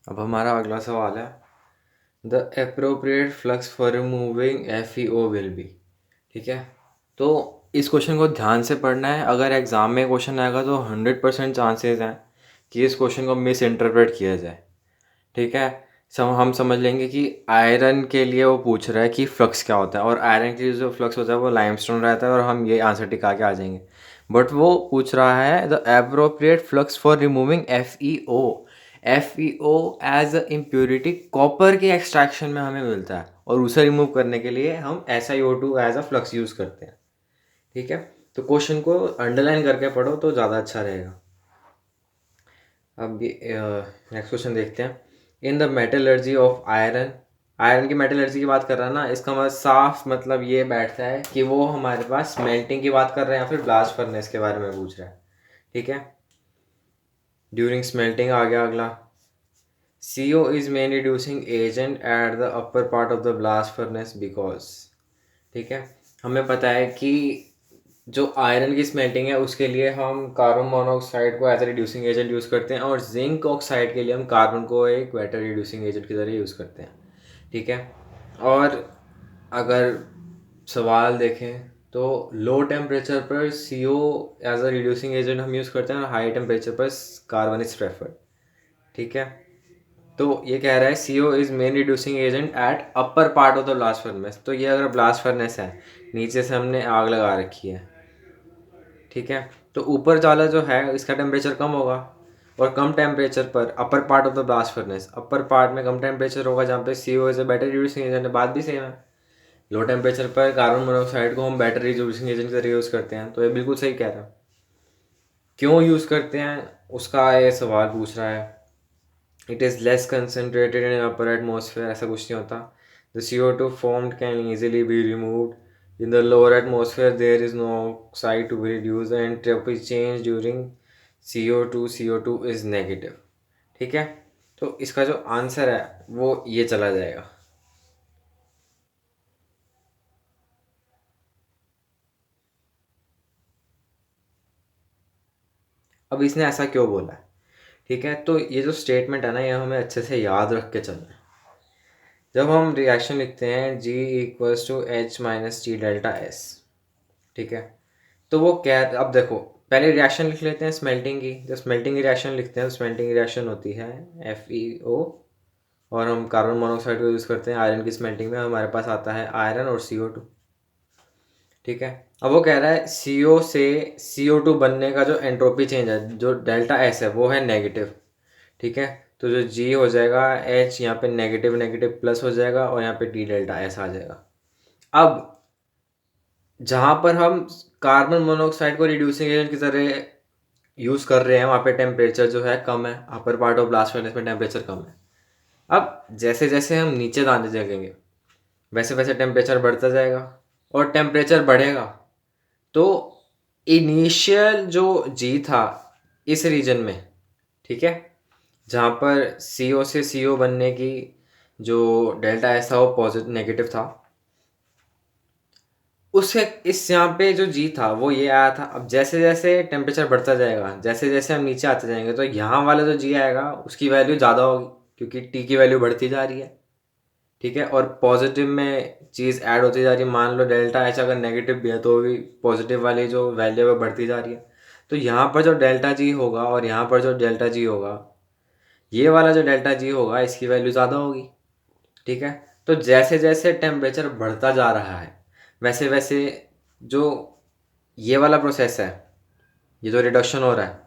अब हमारा अगला सवाल है, the appropriate flux for removing FeO will be. ठीक है, तो इस क्वेश्चन को ध्यान से पढ़ना है। अगर एग्ज़ाम में क्वेश्चन आएगा तो 100% चांसेस हैं कि इस क्वेश्चन को मिस इंटरप्रेट किया जाए। ठीक है, हम समझ लेंगे कि आयरन के लिए वो पूछ रहा है कि फ्लक्स क्या होता है, और आयरन के लिए जो फ्लक्स होता है वो लाइमस्टोन रहता है, और हम ये आंसर टिका के आ जाएंगे। बट वो पूछ रहा है the appropriate flux for removing FeO। FeO as a impurity copper के एक्सट्रैक्शन में हमें मिलता है, और उसे रिमूव करने के लिए हम SiO2 as a flux use करते हैं। ठीक है, तो क्वेश्चन को अंडरलाइन करके पढ़ो तो ज़्यादा अच्छा रहेगा। अब नेक्स्ट क्वेश्चन देखते हैं। In the metallurgy of iron, iron की मेटलर्जी की बात कर रहा है ना, इसका मतलब साफ मतलब ये बैठता है कि वो हमारे पास स्मेल्टिंग की बात कर रहे हैं या फिर ब्लास्ट फर्नेस के बारे में पूछ रहा है। ठीक है, ड्यूरिंग स्मेल्टिंग आ गया अगला। CO is main reducing agent at the upper part of the blast furnace because. ठीक है, हमें पता है कि जो आयरन की स्मेल्टिंग है उसके लिए हम कार्बन मोनोऑक्साइड को as a reducing agent use करते हैं, और जिंक ऑक्साइड के लिए हम कार्बन को एक बेटर रिड्यूसिंग एजेंट की तरह यूज़ करते हैं। ठीक है, और अगर सवाल देखें तो लो टेम्परेचर पर CO as a reducing agent हम यूज़ करते हैं, और हाई टेम्परेचर पर कार्बन इज प्रेफर्ड। ठीक है, तो ये कह रहा है CO is main reducing agent at upper part of the blast furnace. तो ये अगर ब्लास्ट फर्नेस है, नीचे से हमने आग लगा रखी है, ठीक है, तो ऊपर वाला जो है इसका टेम्परेचर कम होगा, और कम टेम्परेचर पर upper part of the blast furnace, upper part में कम टेम्परेचर होगा जहाँ पे CO is a better reducing agent. बात भी सेम है, लो टेम्परेचर पर कार्बन मोनोऑक्साइड को हम बैटर रिड्यूसिंग एजेंट की तरह यूज़ करते हैं, तो ये बिल्कुल सही कह रहा है। क्यों यूज़ करते हैं उसका ये सवाल पूछ रहा है। It is less concentrated in upper atmosphere, ऐसा कुछ नहीं होता। The CO2 formed can easily be removed in the lower atmosphere. There is no oxide to be reduced, and entropy change during CO2 is negative। ठीक है, तो इसका जो answer है वो ये चला जाएगा। अब इसने ऐसा क्यों बोला है, ठीक है, तो ये जो स्टेटमेंट है ना, ये हमें अच्छे से याद रख के चलना है। जब हम रिएक्शन लिखते हैं G equals to H minus T delta S, ठीक है, तो वो क्या, अब देखो पहले रिएक्शन लिख लेते हैं स्मेल्टिंग की। जब स्मेल्टिंग की रिएक्शन लिखते हैं तो स्मेल्टिंग की रिएक्शन होती है FeO, और हम कार्बन मोनोऑक्साइड को यूज़ करते हैं आयरन की स्मेल्टिंग में, हमारे पास आता है आयरन और CO2। ठीक है, अब वो कह रहा है CO से CO2 बनने का जो एंट्रोपी चेंज है, जो डेल्टा S है, वो है नेगेटिव। ठीक है, तो जो G हो जाएगा H, यहाँ पे नेगेटिव नेगेटिव प्लस हो जाएगा, और यहाँ पे T डेल्टा S आ जाएगा। अब जहाँ पर हम कार्बन मोनोऑक्साइड को रिड्यूसिंग एजेंट की तरह यूज़ कर रहे हैं, वहाँ पे टेम्परेचर जो है कम है, अपर पार्ट ऑफ ब्लास्ट फर्नेस में टेम्परेचर कम है। अब जैसे जैसे हम नीचे जाने लगेंगे वैसे वैसे टेम्परेचर बढ़ता जाएगा, और टेम्परेचर बढ़ेगा तो इनिशियल जो जी था इस रीजन में, ठीक है, जहाँ पर CO से CO बनने की जो डेल्टा एस था वो पॉजिटिव नेगेटिव था, उसके इस यहाँ पे जो जी था वो ये आया था। अब जैसे जैसे टेम्परेचर बढ़ता जाएगा, जैसे जैसे हम नीचे आते जाएंगे, तो यहाँ वाला जो जी आएगा उसकी वैल्यू ज़्यादा होगी, क्योंकि टी की वैल्यू बढ़ती जा रही है। ठीक है, और पॉजिटिव में चीज़ ऐड होती जा रही है। मान लो डेल्टा एच अगर नेगेटिव भी है तो भी पॉजिटिव वाली जो वैल्यू है वो बढ़ती जा रही है। तो यहाँ पर जो डेल्टा जी होगा और यहाँ पर जो डेल्टा जी होगा, ये वाला जो डेल्टा जी होगा इसकी वैल्यू ज़्यादा होगी। ठीक है, तो जैसे जैसे टेम्परेचर बढ़ता जा रहा है वैसे वैसे जो ये वाला प्रोसेस है, ये जो रिडक्शन हो रहा है,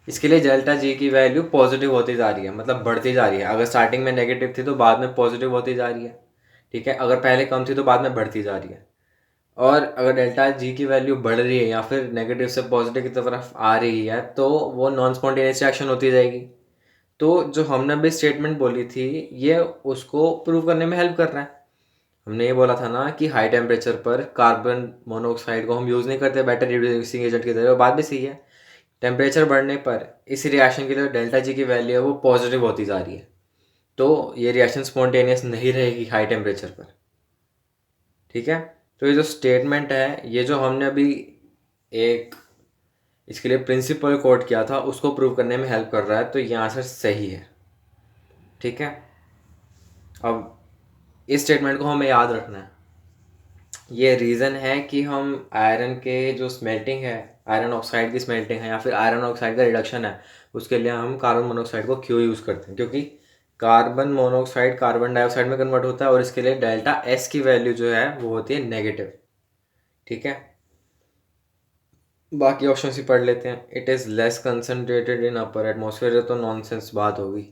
इसके लिए डेल्टा जी की वैल्यू पॉजिटिव होती जा रही है, मतलब बढ़ती जा रही है। अगर स्टार्टिंग में नेगेटिव थी तो बाद में पॉजिटिव होती जा रही है। ठीक है, अगर पहले कम थी तो बाद में बढ़ती जा रही है। और अगर डेल्टा जी की वैल्यू बढ़ रही है या फिर नेगेटिव से पॉजिटिव की तरफ आ रही है तो वो नॉन स्पॉन्टेनियस रिएक्शन होती जाएगी। तो जो हमने अभी स्टेटमेंट बोली थी ये उसको प्रूव करने में हेल्प कर रहा है। हमने ये बोला था ना कि हाई टेम्परेचर पर कार्बन मोनोऑक्साइड को हम यूज़ नहीं करते बैटर रिड्यूसिंग एजेंट की तरह, बात भी सही है। टेम्परेचर बढ़ने पर इस रिएक्शन के लिए डेल्टा जी की वैल्यू है वो पॉजिटिव होती जा रही है, तो ये रिएक्शन स्पॉन्टेनियस नहीं रहेगी हाई टेम्परेचर पर। ठीक है, तो ये जो स्टेटमेंट है, ये जो हमने अभी एक इसके लिए प्रिंसिपल कोट किया था उसको प्रूव करने में हेल्प कर रहा है, तो ये आंसर सही है। ठीक है। अब इस स्टेटमेंट को हमें याद रखना है। ये रीज़न है कि हम आयरन के जो स्मेल्टिंग है, आयरन ऑक्साइड की स्मेल्टिंग है या फिर आयरन ऑक्साइड का रिडक्शन है, उसके लिए हम कार्बन मोनोऑक्साइड को क्यों यूज़ करते हैं, क्योंकि कार्बन मोनोऑक्साइड कार्बन डाइऑक्साइड में कन्वर्ट होता है और इसके लिए डेल्टा एस की वैल्यू जो है वो होती है नेगेटिव। ठीक है, बाकी ऑप्शन ही पढ़ लेते हैं। It is less concentrated in upper atmosphere, तो नॉनसेंस बात होगी।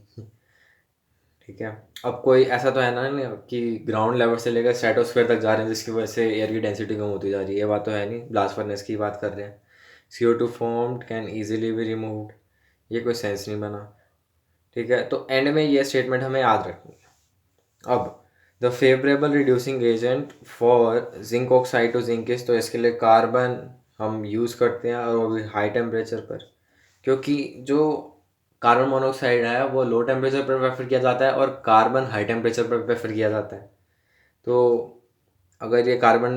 ठीक है, अब कोई ऐसा तो है ना नहीं कि ग्राउंड लेवल से लेकर स्ट्रेटोस्फेयर तक जा रहे हैं जिसकी वजह से एयर की डेंसिटी कम होती जा रही है, ये बात तो है नहीं। ब्लास्ट फर्नेस की बात कर रहे हैं। CO2 formed can easily be removed, ये कोई सेंस नहीं बना। ठीक है, तो एंड में ये स्टेटमेंट हमें याद रखनी है। अब the favourable reducing agent for zinc oxide to zinc is, तो इसके लिए कार्बन हम यूज़ करते हैं और वो भी हाई टेम्परेचर पर, क्योंकि जो कार्बन मोनोऑक्साइड है वो लो टेम्परेचर पर प्रेफर किया जाता है और कार्बन हाई टेम्परेचर पर प्रेफर किया जाता है। तो अगर ये carbon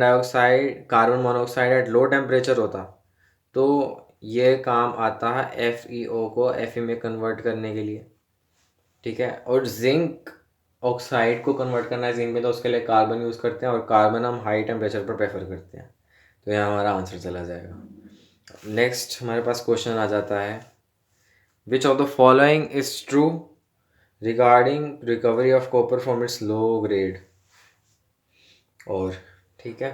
monoxide at low temperature होता तो ये काम आता है FeO को Fe में कन्वर्ट करने के लिए। ठीक है, और जिंक ऑक्साइड को कन्वर्ट करना है जिंक में, तो उसके लिए कार्बन यूज़ करते हैं और कार्बन हम हाई टेम्परेचर पर प्रेफर करते हैं। तो यहाँ हमारा आंसर चला जाएगा। नेक्स्ट हमारे पास क्वेश्चन आ जाता है, विच of the following is true regarding recovery of copper from its low grade. और ठीक है,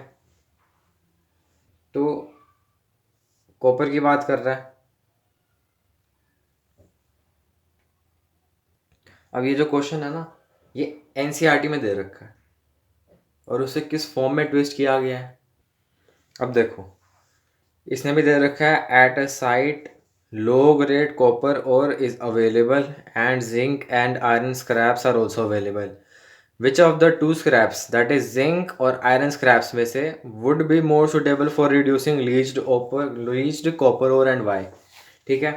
तो कॉपर की बात कर रहा है। अब ये जो क्वेश्चन है ना, ये NCERT में दे रखा है और उसे किस फॉर्म में ट्विस्ट किया गया है। अब देखो, इसने भी दे रखा है at a site low grade copper ore is available and zinc and iron scraps are also available. Which of the two scraps, that is zinc और आयरन स्क्रैप्स में से, would be more suitable for reducing leached copper ore and वाई। ठीक है,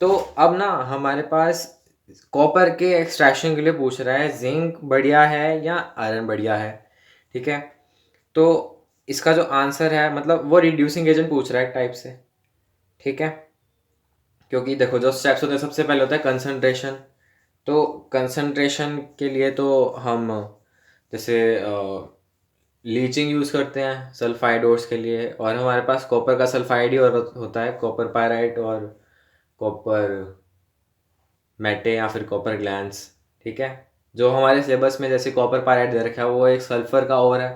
तो अब ना हमारे पास कॉपर के एक्सट्रैक्शन के लिए पूछ रहा है जिंक बढ़िया है या आयरन बढ़िया है। ठीक है, तो इसका जो आंसर है, मतलब वो रिड्यूसिंग एजेंट पूछ रहा है एक टाइप से। ठीक है, क्योंकि देखो जो स्टेप्स होते हैं, सबसे पहले होता है कंसंट्रेशन। तो कंसंट्रेशन के लिए तो हम जैसे लीचिंग यूज़ करते हैं सल्फाइड ओर्स के लिए, और हमारे पास कॉपर का सल्फाइड ही होता है, कॉपर पायराइट और कॉपर मेटे या फिर कॉपर ग्लैंस। ठीक है, जो हमारे सिलेबस में जैसे कॉपर पायराइट दे रखा है वो एक सल्फ़र का ओर है।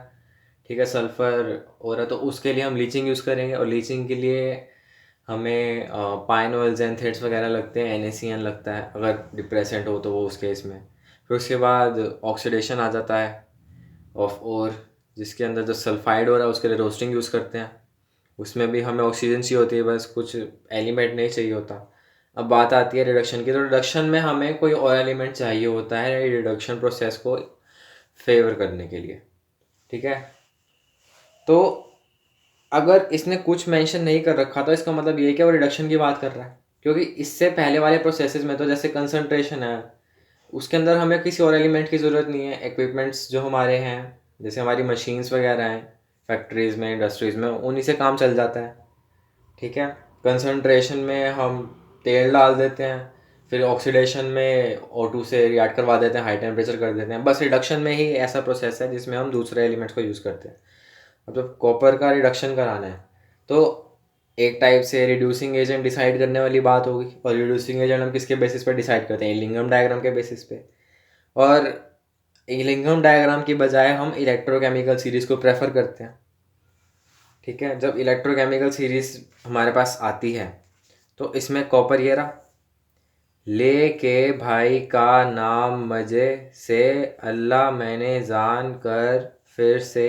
ठीक है, सल्फ़र ओर है, तो उसके लिए हम लीचिंग यूज़ करेंगे और लीचिंग के लिए हमें पाइन ऑयल जेंथेट्स वगैरह लगते हैं, NaCN लगता है अगर डिप्रेसेंट हो तो वो उस केस में। फिर उसके बाद ऑक्सीडेशन आ जाता है ऑफ ओर, जिसके अंदर जो सल्फाइड हो रहा है उसके लिए रोस्टिंग यूज़ करते हैं। उसमें भी हमें ऑक्सीजन चाहिए होती है, बस कुछ एलिमेंट नहीं चाहिए होता। अब बात आती है रिडक्शन की, तो रिडक्शन में हमें कोई और एलिमेंट चाहिए होता है रिडक्शन प्रोसेस को फेवर करने के लिए। ठीक है, तो अगर इसने कुछ मेंशन नहीं कर रखा तो इसका मतलब ये है कि वो रिडक्शन की बात कर रहा है, क्योंकि इससे पहले वाले प्रोसेसेस में तो जैसे कंसंट्रेशन है, उसके अंदर हमें किसी और एलिमेंट की ज़रूरत नहीं है। इक्विपमेंट्स जो हमारे हैं, जैसे हमारी मशीन्स वगैरह हैं फैक्ट्रीज़ में, इंडस्ट्रीज़ में, उन्हीं से काम चल जाता है। ठीक है, कंसंट्रेशन में हम तेल डाल देते हैं, फिर ऑक्सीडेशन में O2 से रिएक्ट करवा देते हैं, हाई टेम्परेचर कर देते हैं। बस रिडक्शन में ही ऐसा प्रोसेस है जिसमें हम दूसरे एलिमेंट्स को यूज़ करते हैं। अब जब कॉपर का रिडक्शन कराना है तो एक टाइप से रिड्यूसिंग एजेंट डिसाइड करने वाली बात होगी, और रिड्यूसिंग एजेंट हम किसके बेसिस पे डिसाइड करते हैं, इलिंगम डायग्राम के बेसिस पे। और इलिंगम डायग्राम की बजाय हम इलेक्ट्रोकेमिकल सीरीज़ को प्रेफर करते हैं। ठीक है, जब इलेक्ट्रोकेमिकल सीरीज़ हमारे पास आती है तो इसमें कॉपर ये रहा, ले के भाई का नाम मजे से, अल्लाह मैंने जान कर फिर से,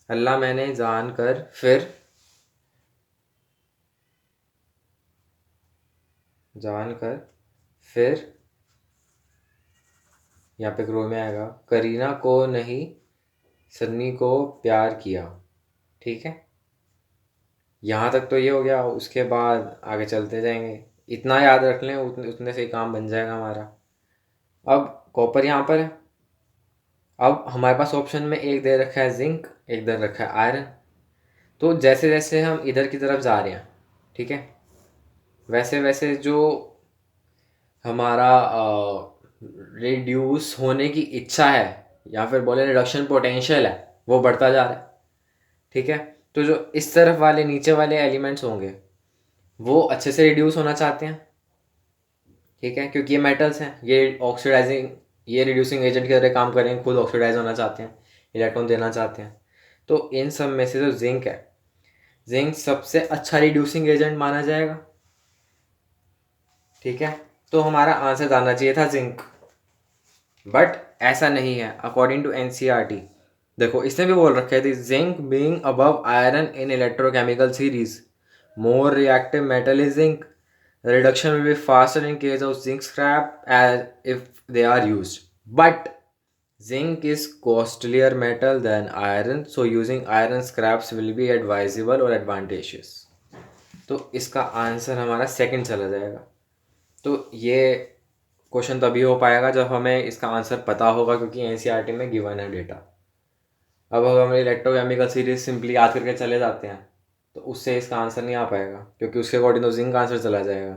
अल्लाह मैंने जान कर फिर, जान कर फिर, यहाँ पे क्रो में आएगा, करीना को नहीं सन्नी को प्यार किया। ठीक है, यहाँ तक तो ये हो गया। उसके बाद आगे चलते जाएंगे, इतना याद रख लें, उतने उतने से ही काम बन जाएगा हमारा। अब कॉपर यहाँ पर है, अब हमारे पास ऑप्शन में एक दे रखा है जिंक, एक दे रखा है आयरन। तो जैसे जैसे हम इधर की तरफ जा रहे हैं, ठीक है। वैसे वैसे जो हमारा रिड्यूस होने की इच्छा है या फिर बोले रिडक्शन पोटेंशियल है, वो बढ़ता जा रहा है। ठीक है। तो जो इस तरफ वाले नीचे वाले एलिमेंट्स होंगे वो अच्छे से रिड्यूस होना चाहते हैं। ठीक है, क्योंकि ये मेटल्स हैं, ये ऑक्सीडाइजिंग, ये रिड्यूसिंग एजेंट की तरह काम करेंगे, खुद ऑक्सीडाइज होना चाहते हैं, इलेक्ट्रॉन देना चाहते हैं। तो इन सब में से जो जिंक है, जिंक सबसे अच्छा रिड्यूसिंग एजेंट माना जाएगा। ठीक है, तो हमारा आंसर आना चाहिए था जिंक, बट ऐसा नहीं है अकॉर्डिंग टू एनसीईआरटी। देखो इसने भी बोल रखा है zinc being above iron in electrochemical series, more reactive metal is zinc, reduction will be faster in case of zinc scrap as if they are used, but zinc is costlier metal than iron, so using iron scraps will be advisable or advantageous। तो इसका answer हमारा second चला जाएगा। तो ये question तभी हो पाएगा जब हमें इसका आंसर पता होगा, क्योंकि एनसीईआरटी में गिवन है डेटा। अब अगर हम इलेक्ट्रोकेमिकल सीरीज सिंपली याद करके चले जाते हैं तो उससे इसका आंसर नहीं आ पाएगा, क्योंकि उसके अकॉर्डिंग तो जिंक आंसर चला जाएगा।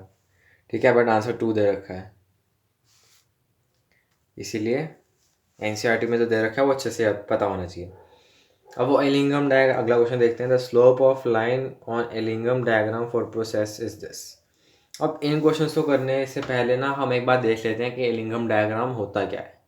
ठीक है, बट आंसर 2 दे रखा है, इसीलिए एनसीईआरटी में जो दे रखा है वो अच्छे से पता होना चाहिए। अब वो एलिंगम डायग्राम, अगला क्वेश्चन देखते हैं। The slope of line on Ellingham diagram for process is this. अब इन क्वेश्चंस को करने से पहले ना हम एक बात देख लेते हैं कि एलिंगम डायग्राम होता क्या है।